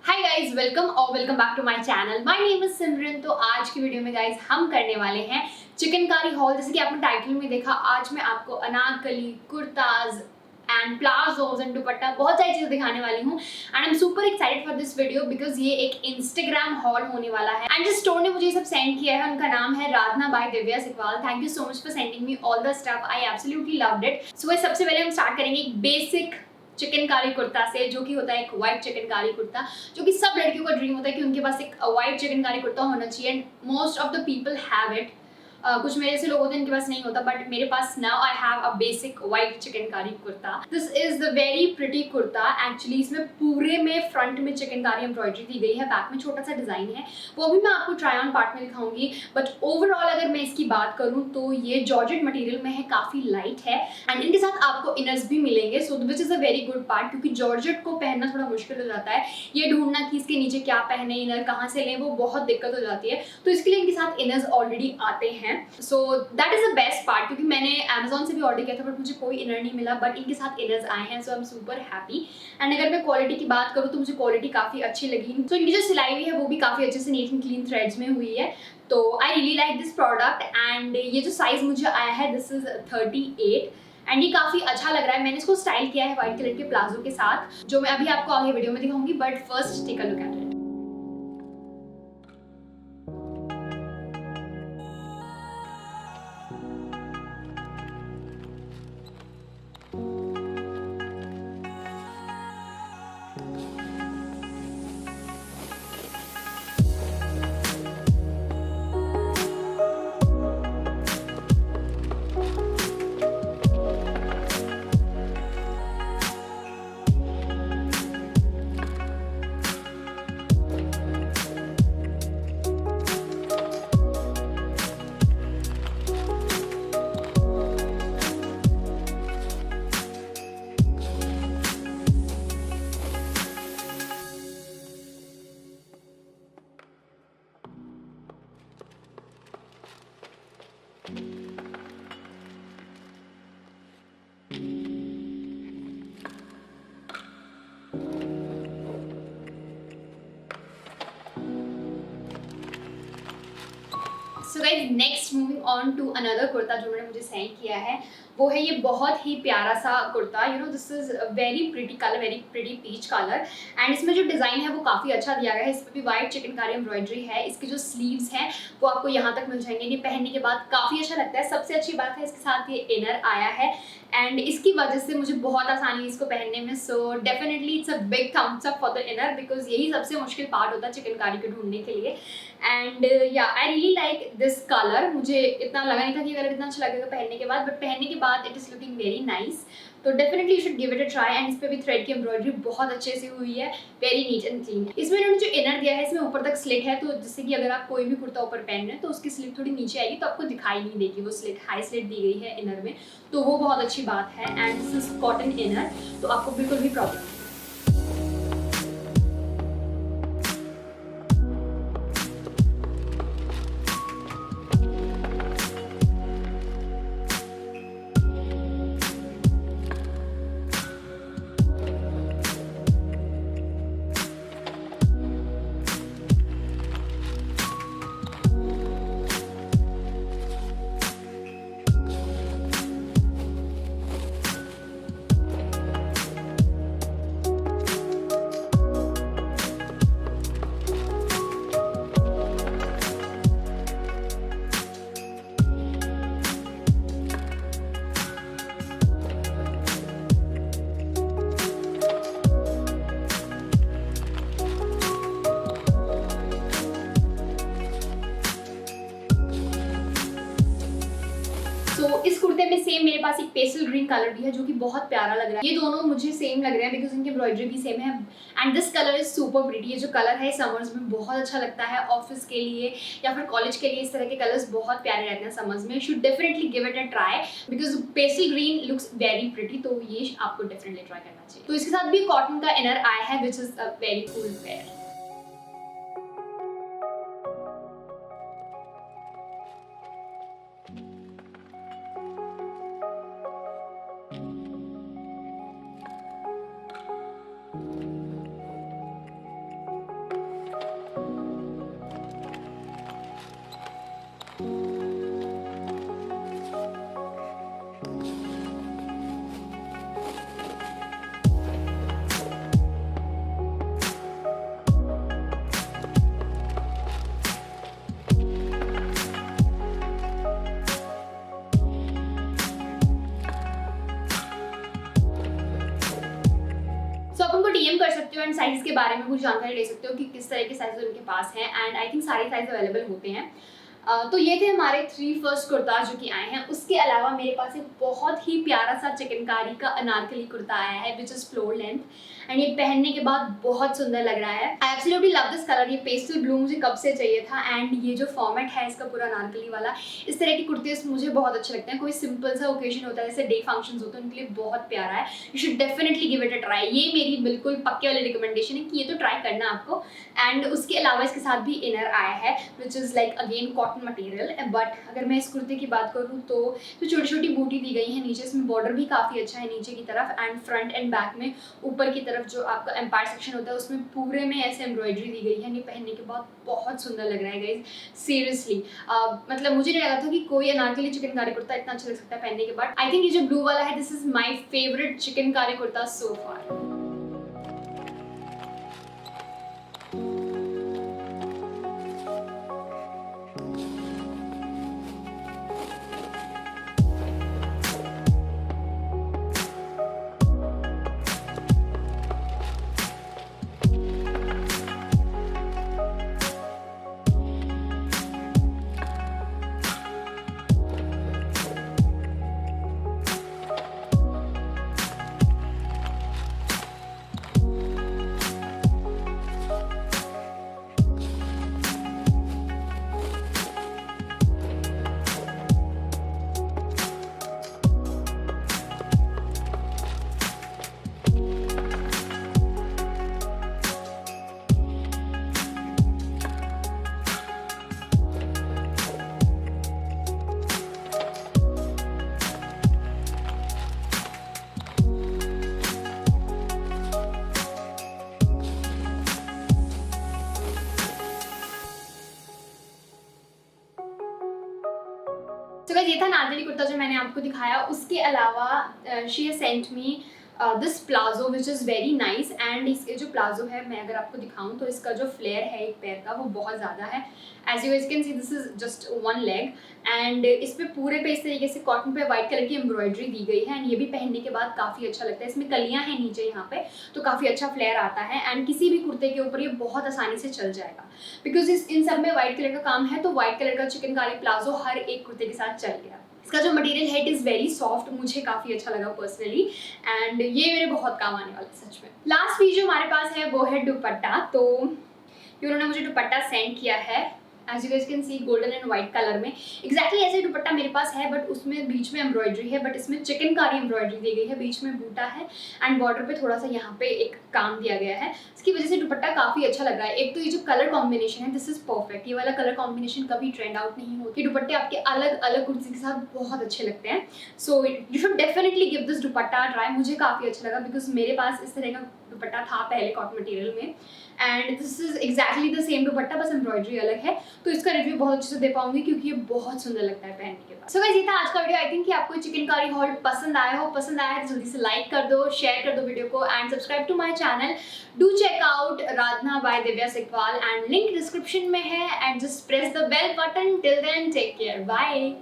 Hi guys, welcome back to my channel. My name is Simran. तो आज की video में गाइज हम करने वाले हैं चिकनकारी हॉल। जैसे कि आपने टाइटल में देखा, आज मैं आपको Anarkali, kurtas and palazzos and दुपट्टा बहुत सारी चीजें दिखाने वाली हूँ। And I am super excited for this video because ये एक इंस्टाग्राम हॉल होने वाला है। एंड जिस स्टोर ने मुझे ये सब सेंड किया है उनका नाम है Radhna by Divya Sikwal. Thank you so much for sending me all the stuff. I absolutely loved it. So सबसे पहले हम स्टार्ट करेंगे एक बेसिक चिकनकारी कुर्ता से, जो कि होता है एक व्हाइट चिकनकारी कुर्ता, जो कि सब लड़कियों का ड्रीम होता है कि उनके पास एक व्हाइट चिकनकारी कुर्ता होना चाहिए। And most of the people have it. कुछ मेरे ऐसे लोग होते हैं इनके पास नहीं होता, बट मेरे पास now I have a basic white chikankari kurta. This is the very pretty kurta. Actually इसमें पूरे में फ्रंट में चिकनकारी एम्ब्रॉयडरी दी गई है, बैक में छोटा सा डिजाइन है, वो भी मैं आपको ट्राई ऑन पार्ट में दिखाऊंगी। बट ओवरऑल अगर मैं इसकी बात करूँ तो ये जॉर्जेट मटेरियल में है, काफी लाइट है। एंड इनके साथ आपको इनर्स भी मिलेंगे, so which is a very good part, क्योंकि जॉर्जेट को पहनना थोड़ा मुश्किल हो जाता है। ये ढूंढना कि इसके नीचे क्या पहने, इनर कहाँ से लें, वो बहुत दिक्कत हो जाती है। तो इसके लिए इनके साथ इनर्स ऑलरेडी आते हैं। So that is the best part, क्योंकि मैंने Amazon से भी ऑर्डर किया था बट मुझे कोई इनर नहीं मिला, बट इनके साथ इनर्स आए हैं। So I am super happy. And अगर मैं क्वालिटी की बात करूँ तो मुझे क्वालिटी काफी अच्छी लगी। तो इनकी जो सिलाई हुई है वो भी काफी अच्छे से नीट एंड क्लीन थ्रेड्स में हुई है। तो I really like this product. And ये जो साइज मुझे आया है दिस इज 38 एंड ये काफी अच्छा लग रहा है। मैंने इसको स्टाइल किया है व्हाइट कलर के प्लाजो के साथ, जो मैं अभी आपको आगे वीडियो में दिखाऊंगी। But first take a look at it. So guys, next moving on to another kurta जो मैंने मुझे सेंड किया है, वो है ये बहुत ही प्यारा सा kurta. You know this is very pretty colour, very pretty peach colour. And इसमें जो डिजाइन है वो काफी अच्छा दिया गया है। इस पर भी व्हाइट चिकनकारी एम्ब्रॉयडरी है। इसके जो स्लीव्स हैं वो आपको यहाँ तक मिल जाएंगे। ये पहनने के बाद काफी अच्छा लगता है। सबसे अच्छी बात है इसके साथ ये इनर आया है एंड इसकी वजह से मुझे बहुत आसानी है इसको पहनने में। So definitely it's a big thumbs up for the inner, because यही सबसे मुश्किल पार्ट होता है चिकनकारी को ढूंढने के लिए। एंड या I really like this colour. मुझे इतना लगा नहीं था कि अगर इतना अच्छा लगेगा पहनने के बाद, बट पहनने के बाद it is looking very nice. तो definitely you should give it a try. And इस पे भी थ्रेड की एम्ब्रॉयडरी बहुत अच्छे से हुई है, वेरी नीट एंड क्लीन। इसमें इन्होंने जो इनर दिया है इसमें ऊपर तक स्लिट है, तो जिससे कि अगर आप कोई भी कुर्ता ऊपर पहन रहे हैं तो उसकी स्लिट थोड़ी नीचे आएगी, तो आपको दिखाई नहीं देगी वो स्लिट। हाई स्लिट दी गई है इनर में, तो वो बहुत अच्छी बात है। And this is cotton inner, तो आपको बिल्कुल भी प्रॉब्लम नहीं। तो इस कुर्ते में सेम मेरे पास एक पेस्टल ग्रीन कलर भी है, जो कि बहुत प्यारा लग रहा है। ये दोनों मुझे सेम लग रहे हैं बिकॉज इनकी एम्ब्रॉयडरी भी सेम है। And this colour is super pretty. ये जो कलर है समर्स में बहुत अच्छा लगता है, ऑफिस के लिए या फिर कॉलेज के लिए इस तरह के कलर्स बहुत प्यारे रहते हैं समर्स में। Should definitely give it a try because pastel green looks very pretty, तो ये आपको डेफिनेटली ट्राई करना चाहिए। तो इसके साथ भी कॉटन का इनर आया है which is a very cool wear. बारे में कुछ जानकारी ले सकते हो कि किस तरह के साइज उनके पास हैं, एंड आई थिंक सारे साइज अवेलेबल होते हैं। तो ये थे हमारे 3 फर्स्ट कुर्ता जो कि आए हैं। उसके अलावा मेरे पास एक बहुत ही प्यारा सा चिकनकारी का अनारकली कुर्ता आया है which is floor length, and ये पहनने के बाद बहुत सुंदर लग रहा है। I absolutely love this colour. ये पेस्टल ब्लू मुझे कब से चाहिए था, एंड ये जो फॉर्मेट है इसका पूरा अनारकली वाला, इस तरह के कुर्ते मुझे बहुत अच्छे लगते हैं। कोई सिंपल सा ओकेजन होता है, जैसे डे फंक्शंस होते हैं, उनके लिए बहुत प्यारा है। You should definitely give it a try. ये मेरी बिल्कुल पक्के वाली रिकमेंडेशन है कि ये तो ट्राई करना आपको। एंड उसके अलावा इसके साथ भी इनर आया है which is like again cotton material. But अगर मैं इस कुर्ते की बात करूँ तो जो छोटी छोटी बूटी दी गई है नीचे, इसमें बॉर्डर भी काफ़ी अच्छा है नीचे की तरफ, एंड फ्रंट एंड बैक में ऊपर की तरफ जो आपका एम्पायर सेक्शन होता है उसमें पूरे में ऐसे एम्ब्रॉयडरी दी गई है। ये पहनने के बाद बहुत सुंदर लग रहा है गाइज, सीरियसली। मतलब मुझे नहीं लगा था कि कोई अनारकली चिकनकारी कुर्ता इतना अच्छा लग सकता है पहनने के बाद। आई थिंक ये जो ब्लू वाला है, this is my favourite chikankari kurta so far. तो गाइस ये था अनारकली कुर्ता जो मैंने आपको दिखाया। उसके अलावा she has sent me this palazzo which is very nice, and इसके जो प्लाजो है मैं अगर आपको दिखाऊं तो इसका जो फ्लेयर है एक पैर का वो बहुत ज़्यादा है। As you guys can see this is just one leg, and इस पे पूरे पे इस तरीके से कॉटन पे वाइट कलर की एम्ब्रॉयडरी दी गई है, एंड ये भी पहनने के बाद काफ़ी अच्छा लगता है। इसमें कलियाँ हैं नीचे यहाँ पे, तो काफ़ी अच्छा फ्लेयर आता है, एंड किसी भी कुर्ते के ऊपर ये बहुत आसानी से चल जाएगा बिकॉज इन सब में वाइट कलर का काम है। तो वाइट कलर का चिकनकारी प्लाजो हर एक कुर्ते के साथ चल गया। इसका जो मटेरियल है इट इज़ वेरी सॉफ्ट, मुझे काफ़ी अच्छा लगा पर्सनली, एंड ये मेरे बहुत काम आने वाला है सच में। लास्ट पीस जो हमारे पास है वो है दुपट्टा। तो उन्होंने मुझे दुपट्टा सेंड किया है as you guys can see golden and white colour में। एक्जैक्टली ऐसे दुपट्टा मेरे पास है, बट उसमें बीच में एम्ब्रॉयडरी है, बट इसमें चिकनकारी एम्ब्रॉयडरी दी गई है, बीच में बूटा है, एंड बॉर्डर पे थोड़ा सा यहाँ पे एक काम दिया गया है। इसकी वजह से दुपट्टा काफ़ी अच्छा लग रहा है। एक तो ये जो कलर कॉम्बिनेशन है दिस इज परफेक्ट। ये वाला कलर कॉम्बिनेशन कभी ट्रेंड आउट नहीं होती। दुपट्टे आपके अलग अलग कुर्ती के साथ बहुत अच्छे लगते हैं। So you should definitely give this dupatta try. मुझे काफ़ी अच्छा लगा बिकॉज मेरे पास इस तरह का दुपट्टा था पहले कॉटन मटेरियल में, and this is exactly the same दुपट्टा, बस एम्ब्रॉयडरी अलग है। तो इसका रिव्यू बहुत अच्छे से दे पाऊंगी क्योंकि ये बहुत सुंदर लगता है पहनने के बाद। सो गाइस ये था आज का वीडियो। आई थिंक कि आपको चिकनकारी हॉल पसंद आया हो। पसंद आया है तो जल्दी से लाइक कर दो, शेयर कर दो वीडियो को, and subscribe to my channel. Do check out Radhna by Divya Sikwal, and link description में है, and just press the bell button. Till then take care, bye.